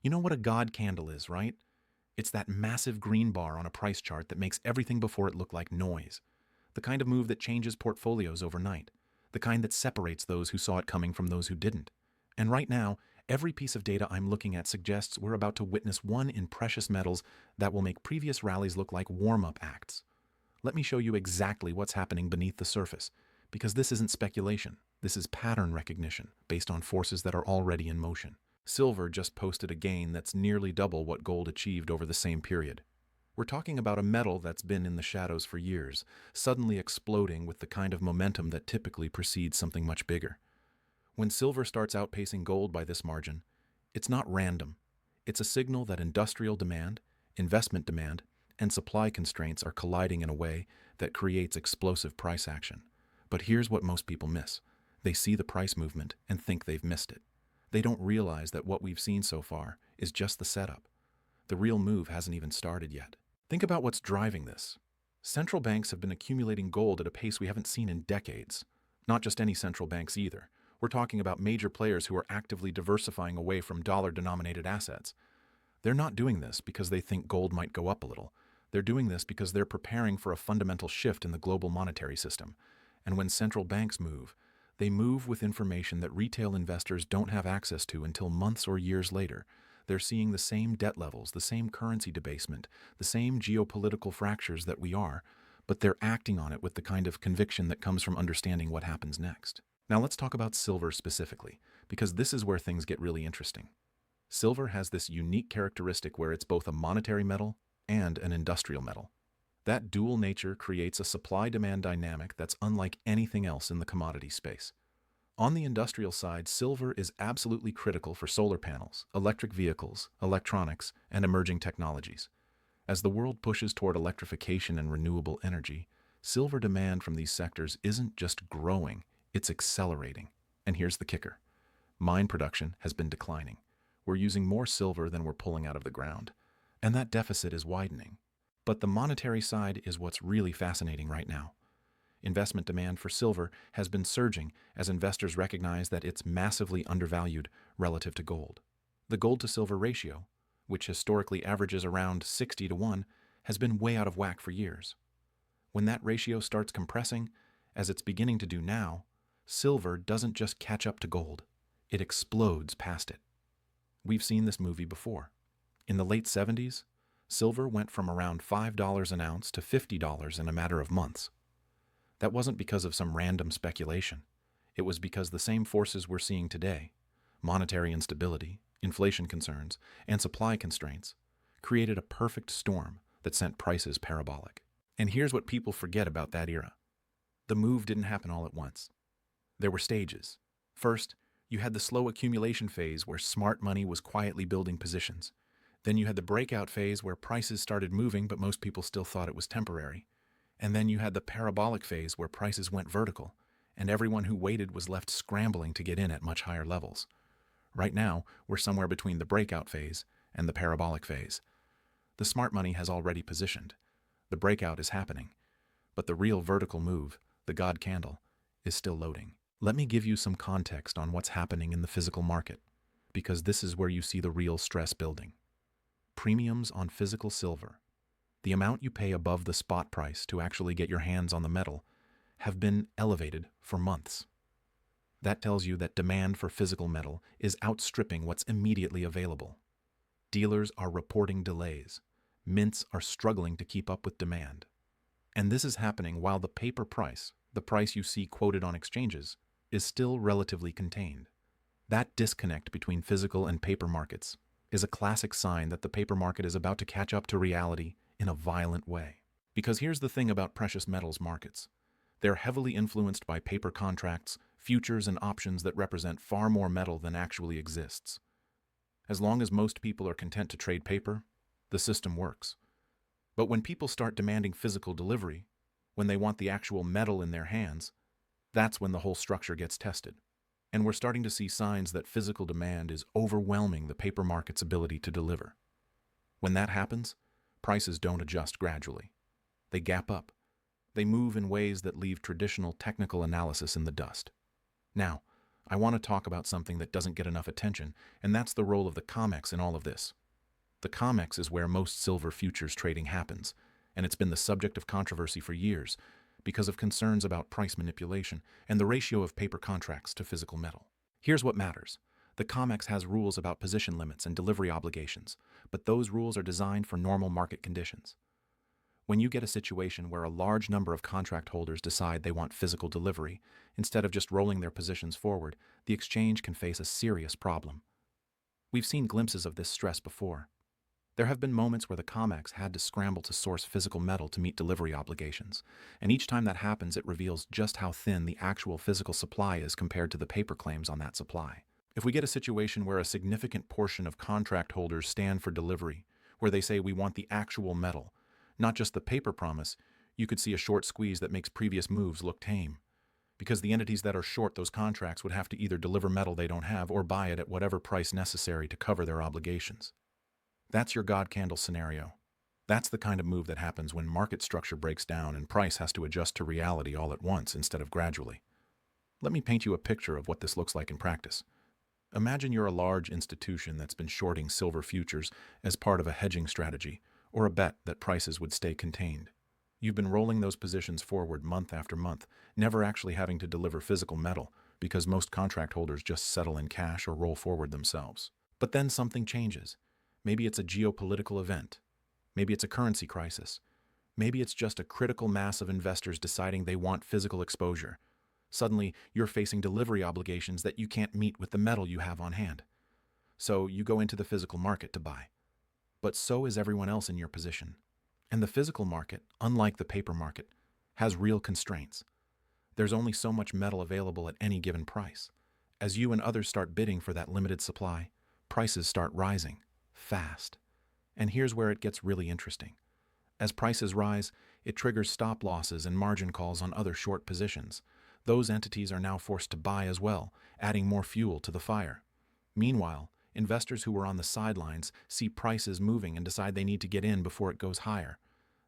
You know what a God candle is, right? It's that massive green bar on a price chart that makes everything before it look like noise. The kind of move that changes portfolios overnight. The kind that separates those who saw it coming from those who didn't. And right now, every piece of data I'm looking at suggests we're about to witness one in precious metals that will make previous rallies look like warm-up acts. Let me show you exactly what's happening beneath the surface, because this isn't speculation. This is pattern recognition based on forces that are already in motion. Silver just posted a gain that's nearly double what gold achieved over the same period. We're talking about a metal that's been in the shadows for years, suddenly exploding with the kind of momentum that typically precedes something much bigger. When silver starts outpacing gold by this margin, it's not random. It's a signal that industrial demand, investment demand, and supply constraints are colliding in a way that creates explosive price action. But here's what most people miss. They see the price movement and think they've missed it. They don't realize that what we've seen so far is just the setup. The real move hasn't even started yet. Think about what's driving this. Central banks have been accumulating gold at a pace we haven't seen in decades. Not just any central banks either. We're talking about major players who are actively diversifying away from dollar-denominated assets. They're not doing this because they think gold might go up a little. They're doing this because they're preparing for a fundamental shift in the global monetary system. And when central banks move, they move with information that retail investors don't have access to until months or years later. They're seeing the same debt levels, the same currency debasement, the same geopolitical fractures that we are, but they're acting on it with the kind of conviction that comes from understanding what happens next. Now let's talk about silver specifically, because this is where things get really interesting. Silver has this unique characteristic where it's both a monetary metal and an industrial metal. That dual nature creates a supply-demand dynamic that's unlike anything else in the commodity space. On the industrial side, silver is absolutely critical for solar panels, electric vehicles, electronics, and emerging technologies. As the world pushes toward electrification and renewable energy, silver demand from these sectors isn't just growing, it's accelerating. And here's the kicker. Mine production has been declining. We're using more silver than we're pulling out of the ground, and that deficit is widening. But the monetary side is what's really fascinating right now. Investment demand for silver has been surging as investors recognize that it's massively undervalued relative to gold. The gold-to-silver ratio, which historically averages around 60 to 1, has been way out of whack for years. When that ratio starts compressing, as it's beginning to do now, silver doesn't just catch up to gold, it explodes past it. We've seen this movie before. In the late 70s, silver went from around $5 an ounce to $50 in a matter of months. That wasn't because of some random speculation. It was because the same forces we're seeing today, monetary instability, inflation concerns, and supply constraints, created a perfect storm that sent prices parabolic. And here's what people forget about that era. The move didn't happen all at once. There were stages. First, you had the slow accumulation phase where smart money was quietly building positions. Then you had the breakout phase where prices started moving but most people still thought it was temporary. And then you had the parabolic phase where prices went vertical, and everyone who waited was left scrambling to get in at much higher levels. Right now, we're somewhere between the breakout phase and the parabolic phase. The smart money has already positioned. The breakout is happening. But the real vertical move, the God candle, is still loading. Let me give you some context on what's happening in the physical market, because this is where you see the real stress building. Premiums on physical silver, the amount you pay above the spot price to actually get your hands on the metal, have been elevated for months. That tells you that demand for physical metal is outstripping what's immediately available. Dealers are reporting delays. Mints are struggling to keep up with demand. And this is happening while the paper price, the price you see quoted on exchanges, is still relatively contained. That disconnect between physical and paper markets is a classic sign that the paper market is about to catch up to reality in a violent way. Because here's the thing about precious metals markets. They're heavily influenced by paper contracts, futures, and options that represent far more metal than actually exists. As long as most people are content to trade paper, the system works. But when people start demanding physical delivery, when they want the actual metal in their hands, that's when the whole structure gets tested. And we're starting to see signs that physical demand is overwhelming the paper market's ability to deliver. When that happens, prices don't adjust gradually. They gap up. They move in ways that leave traditional technical analysis in the dust. Now, I want to talk about something that doesn't get enough attention, and that's the role of the COMEX in all of this. The COMEX is where most silver futures trading happens, and it's been the subject of controversy for years because of concerns about price manipulation and the ratio of paper contracts to physical metal. Here's what matters. The COMEX has rules about position limits and delivery obligations, but those rules are designed for normal market conditions. When you get a situation where a large number of contract holders decide they want physical delivery, instead of just rolling their positions forward, the exchange can face a serious problem. We've seen glimpses of this stress before. There have been moments where the COMEX had to scramble to source physical metal to meet delivery obligations, and each time that happens it reveals just how thin the actual physical supply is compared to the paper claims on that supply. If we get a situation where a significant portion of contract holders stand for delivery, where they say we want the actual metal, not just the paper promise, you could see a short squeeze that makes previous moves look tame. Because the entities that are short those contracts would have to either deliver metal they don't have or buy it at whatever price necessary to cover their obligations. That's your God candle scenario. That's the kind of move that happens when market structure breaks down and price has to adjust to reality all at once instead of gradually. Let me paint you a picture of what this looks like in practice. Imagine you're a large institution that's been shorting silver futures as part of a hedging strategy or a bet that prices would stay contained. You've been rolling those positions forward month after month, never actually having to deliver physical metal because most contract holders just settle in cash or roll forward themselves. But then something changes. Maybe it's a geopolitical event. Maybe it's a currency crisis. Maybe it's just a critical mass of investors deciding they want physical exposure. Suddenly, you're facing delivery obligations that you can't meet with the metal you have on hand. So you go into the physical market to buy. But so is everyone else in your position. And the physical market, unlike the paper market, has real constraints. There's only so much metal available at any given price. As you and others start bidding for that limited supply, prices start rising. Fast. And here's where it gets really interesting. As prices rise, it triggers stop losses and margin calls on other short positions. Those entities are now forced to buy as well, adding more fuel to the fire. Meanwhile, investors who were on the sidelines see prices moving and decide they need to get in before it goes higher.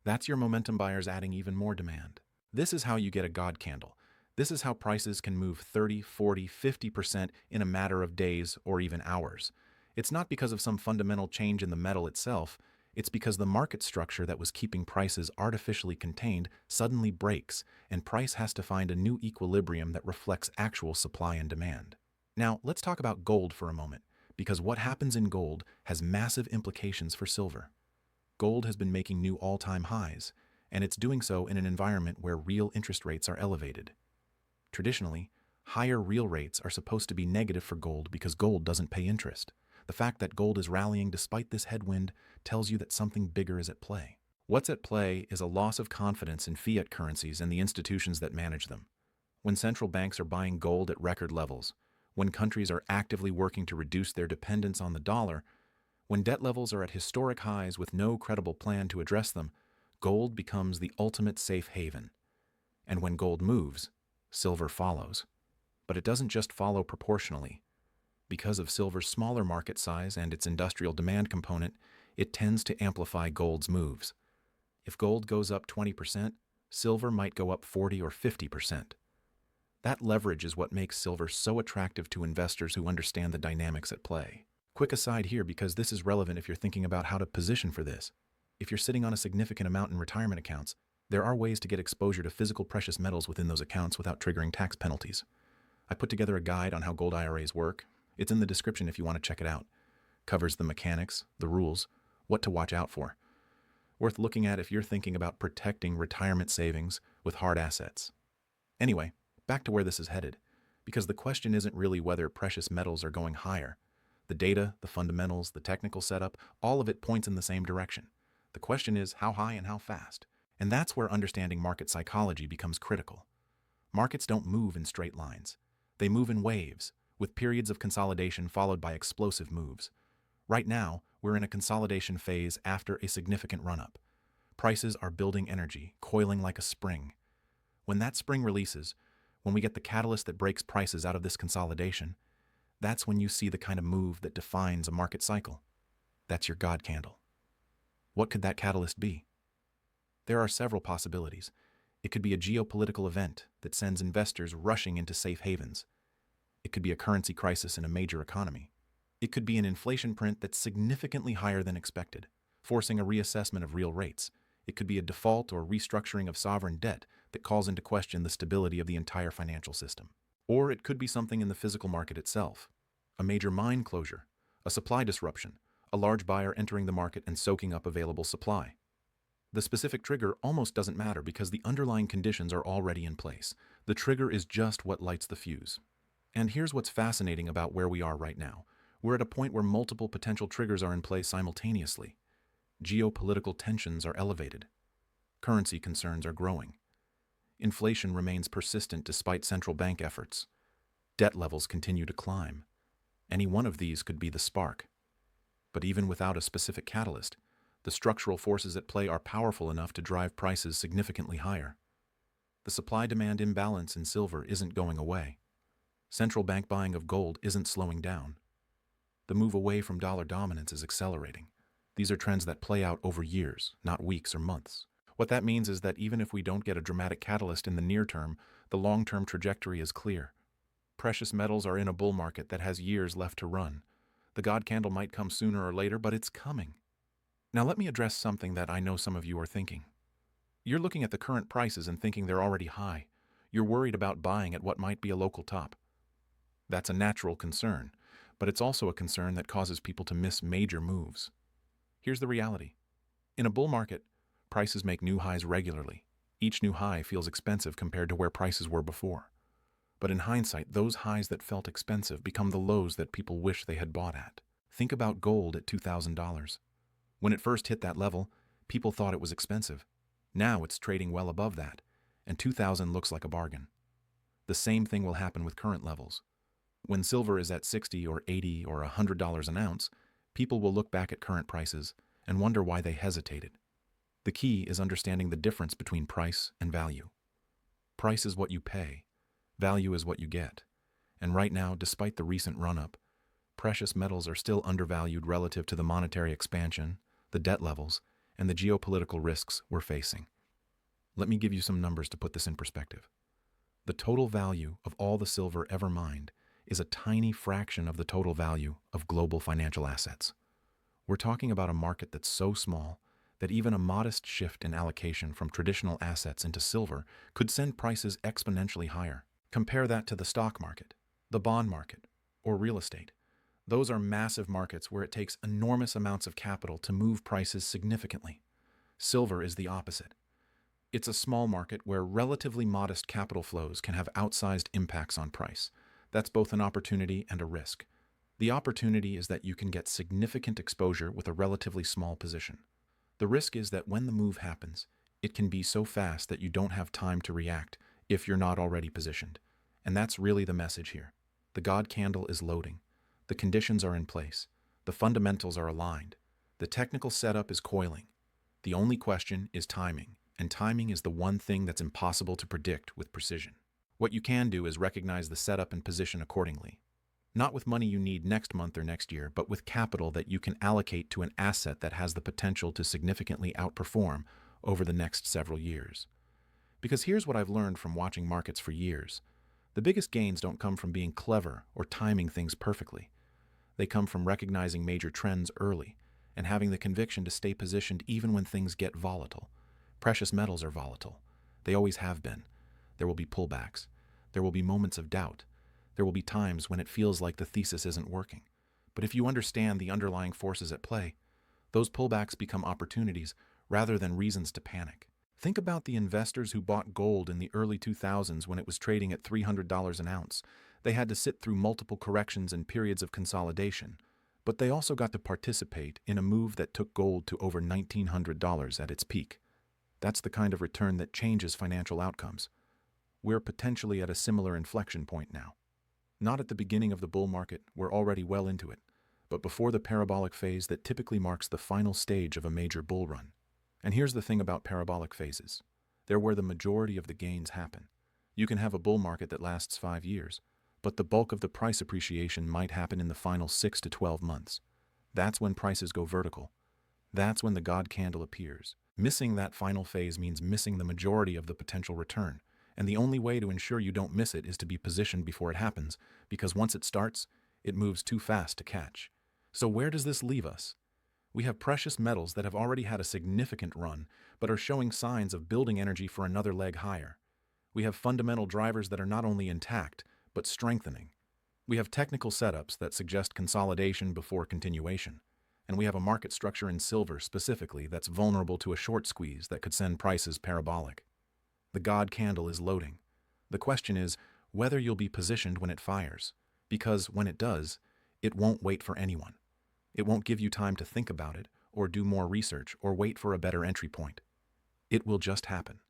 That's your momentum buyers adding even more demand. This is how you get a God candle. This is how prices can move 30, 40, 50% in a matter of days or even hours. It's not because of some fundamental change in the metal itself, it's because the market structure that was keeping prices artificially contained suddenly breaks, and price has to find a new equilibrium that reflects actual supply and demand. Now, let's talk about gold for a moment, because what happens in gold has massive implications for silver. Gold has been making new all-time highs, and it's doing so in an environment where real interest rates are elevated. Traditionally, higher real rates are supposed to be negative for gold because gold doesn't pay interest. The fact that gold is rallying despite this headwind tells you that something bigger is at play. What's at play is a loss of confidence in fiat currencies and the institutions that manage them. When central banks are buying gold at record levels, when countries are actively working to reduce their dependence on the dollar, when debt levels are at historic highs with no credible plan to address them, gold becomes the ultimate safe haven. And when gold moves, silver follows. But it doesn't just follow proportionally. Because of silver's smaller market size and its industrial demand component, it tends to amplify gold's moves. If gold goes up 20%, silver might go up 40 or 50%. That leverage is what makes silver so attractive to investors who understand the dynamics at play. Quick aside here, because this is relevant if you're thinking about how to position for this. If you're sitting on a significant amount in retirement accounts, there are ways to get exposure to physical precious metals within those accounts without triggering tax penalties. I put together a guide on how gold IRAs work. It's in the description if you want to check it out. Covers the mechanics, the rules, what to watch out for. Worth looking at if you're thinking about protecting retirement savings with hard assets. Anyway, back to where this is headed, because the question isn't really whether precious metals are going higher. The data, the fundamentals, the technical setup, all of it points in the same direction. The question is how high and how fast. And that's where understanding market psychology becomes critical. Markets don't move in straight lines. They move in waves, with periods of consolidation followed by explosive moves. Right now, we're in a consolidation phase after a significant run-up. Prices are building energy, coiling like a spring. When that spring releases, when we get the catalyst that breaks prices out of this consolidation, that's when you see the kind of move that defines a market cycle. That's your God candle. What could that catalyst be? There are several possibilities. It could be a geopolitical event that sends investors rushing into safe havens. It could be a currency crisis in a major economy. It could be an inflation print that's significantly higher than expected, forcing a reassessment of real rates. It could be a default or restructuring of sovereign debt that calls into question the stability of the entire financial system. Or it could be something in the physical market itself. A major mine closure, a supply disruption, a large buyer entering the market and soaking up available supply. The specific trigger almost doesn't matter because the underlying conditions are already in place. The trigger is just what lights the fuse. And here's what's fascinating about where we are right now. We're at a point where multiple potential triggers are in place simultaneously. Geopolitical tensions are elevated. Currency concerns are growing. Inflation remains persistent despite central bank efforts. Debt levels continue to climb. Any one of these could be the spark. But even without a specific catalyst, the structural forces at play are powerful enough to drive prices significantly higher. The supply-demand imbalance in silver isn't going away. Central bank buying of gold isn't slowing down. The move away from dollar dominance is accelerating. These are trends that play out over years, not weeks or months. What that means is that even if we don't get a dramatic catalyst in the near term, the long-term trajectory is clear. Precious metals are in a bull market that has years left to run. The God candle might come sooner or later, but it's coming. Now let me address something that I know some of you are thinking. You're looking at the current prices and thinking they're already high. You're worried about buying at what might be a local top. That's a natural concern, but it's also a concern that causes people to miss major moves. Here's the reality. In a bull market, prices make new highs regularly. Each new high feels expensive compared to where prices were before. But in hindsight, those highs that felt expensive become the lows that people wish they had bought at. Think about gold at $2,000. When it first hit that level, people thought it was expensive. Now it's trading well above that, and $2,000 looks like a bargain. The same thing will happen with current levels. When silver is at $60 or $80 or $100 an ounce, people will look back at current prices and wonder why they hesitated. The key is understanding the difference between price and value. Price is what you pay. Value is what you get. And right now, despite the recent run-up, precious metals are still undervalued relative to the monetary expansion, the debt levels, and the geopolitical risks we're facing. Let me give you some numbers to put this in perspective. The total value of all the silver ever mined is a tiny fraction of the total value of global financial assets. We're talking about a market that's so small that even a modest shift in allocation from traditional assets into silver could send prices exponentially higher. Compare that to the stock market, the bond market, or real estate. Those are massive markets where it takes enormous amounts of capital to move prices significantly. Silver is the opposite. It's a small market where relatively modest capital flows can have outsized impacts on price. That's both an opportunity and a risk. The opportunity is that you can get significant exposure with a relatively small position. The risk is that when the move happens, it can be so fast that you don't have time to react if you're not already positioned. And that's really the message here. The God candle is loading. The conditions are in place. The fundamentals are aligned. The technical setup is coiling. The only question is timing, and timing is the one thing that's impossible to predict with precision. What you can do is recognize the setup and position accordingly. Not with money you need next month or next year, but with capital that you can allocate to an asset that has the potential to significantly outperform over the next several years. Because here's what I've learned from watching markets for years. The biggest gains don't come from being clever or timing things perfectly. They come from recognizing major trends early and having the conviction to stay positioned even when things get volatile. Precious metals are volatile. They always have been. There will be pullbacks. There will be moments of doubt. There will be times when it feels like the thesis isn't working. But if you understand the underlying forces at play, those pullbacks become opportunities rather than reasons to panic. Think about the investors who bought gold in the early 2000s when it was trading at $300 an ounce. They had to sit through multiple corrections and periods of consolidation, but they also got to participate in a move that took gold to over $1,900 at its peak. That's the kind of return that changes financial outcomes. We're potentially at a similar inflection point now. Not at the beginning of the bull market, we're already well into it, but before the parabolic phase that typically marks the final stage of a major bull run. And here's the thing about parabolic phases. They're where the majority of the gains happen. You can have a bull market that lasts 5 years, but the bulk of the price appreciation might happen in the final 6 to 12 months. That's when prices go vertical. That's when the God candle appears. Missing that final phase means missing the majority of the potential return, And the only way to ensure you don't miss it is to be positioned before it happens, because once it starts, it moves too fast to catch. So where does this leave us? We have precious metals that have already had a significant run, but are showing signs of building energy for another leg higher. We have fundamental drivers that are not only intact, but strengthening. We have technical setups that suggest consolidation before continuation. And we have a market structure in silver specifically that's vulnerable to a short squeeze that could send prices parabolic. The God candle is loading. The question is whether you'll be positioned when it fires, because when it does, it won't wait for anyone. It won't give you time to think about it, or do more research, or wait for a better entry point. It will just happen,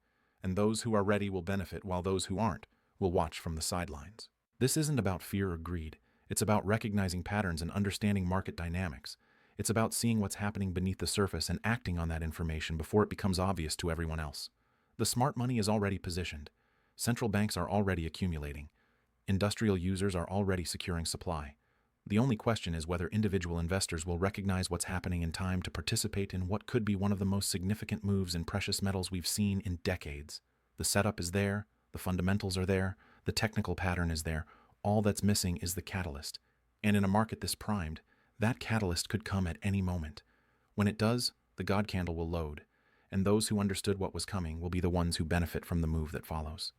and those who are ready will benefit while those who aren't will watch from the sidelines. This isn't about fear or greed. It's about recognizing patterns and understanding market dynamics. It's about seeing what's happening beneath the surface and acting on that information before it becomes obvious to everyone else. The smart money is already positioned. Central banks are already accumulating. Industrial users are already securing supply. The only question is whether individual investors will recognize what's happening in time to participate in what could be one of the most significant moves in precious metals we've seen in decades. The setup is there, the fundamentals are there, the technical pattern is there. All that's missing is the catalyst. And in a market this primed, that catalyst could come at any moment. When it does, the God candle will load, and those who understood what was coming will be the ones who benefit from the move that follows.